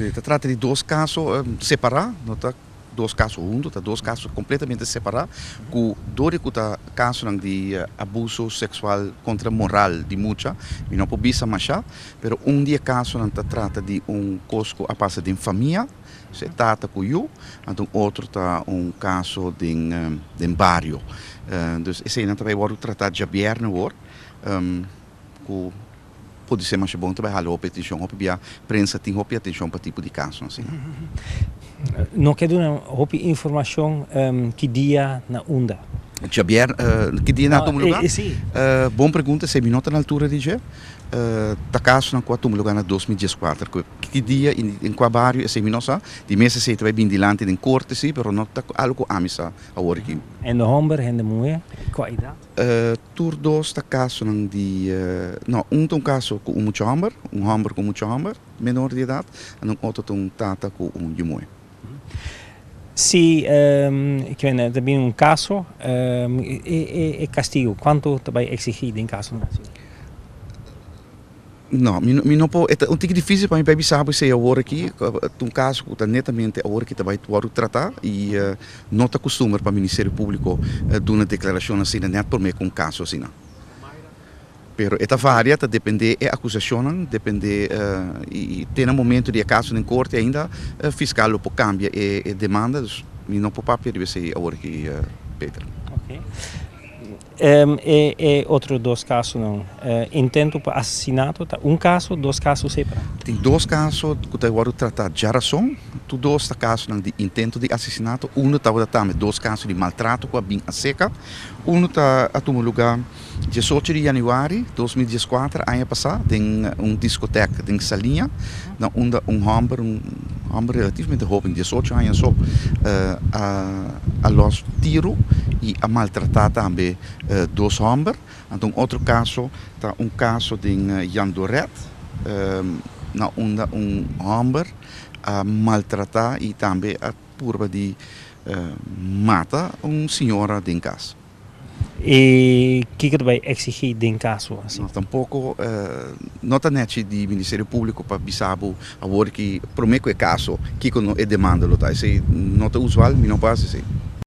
Se trata de dois casos separados, não tá? Dois casos juntos, tá? Dois casos completamente separados, com dois casos de abuso sexual contra moral de mucha, e não pode ser mais, mas dia caso não trata de coisa a passa de família, se trata com eu, então outro tá caso de bairro. Então esse não também vai tratar de aberto agora, pode ser mais bom também haver atenção, a prensa tem atenção para tipo de caso assim. Não quero uma informação que dia na onda. Javier, que dia na lugar? Sim. Boa pergunta, se me nota na altura de já. Da caso na qual lugar na 2014. Que dia em qual bairro se me nota? De meses se vai bem dilante em corte sim, pero não tá algo amisa a hora aqui. En de homem, en de mulher, qual idade? Tur dos da caso não de não caso com muito homem com muito homem menor de idade, e outro tata com mulher. Se também caso é castigo, quanto vai exigir em caso assim? Não, não pode. É um pouco difícil para mim para saber se é agora aqui, caso que netamente agora que vai tratar e não está costume para o Ministério Público dar uma declaração assim, nem por mim com um caso assim. Pero esta varia, depende da acusação, depende e tem um momento de caso em corte ainda fiscal pode cambiar e demanda, não pode papel ser agora aqui, Peter. Okay. Outro dois casos não. Intento para assassinato, caso, dois casos separados. Tem dois casos que eu vou tratar de razão, dois casos de intento de assassinato, está dois casos de maltrato com a bem a seca, está a tomar lugar 18 de janeiro de 2014, ano passado, em discoteca em Salinha, onde homem relativamente jovem, 18 anos só, a los tiro e a maltratar também dois homens. Então, outro caso, tá caso de Jan Doret, onde homem a maltratar e também a curva de mata senhora de casa. E o que vai exigir de caso assim? Tampouco não está net de Ministério Público para bisabo agora que promete o caso que é demanda lo tá, se não é usual, não passa assim.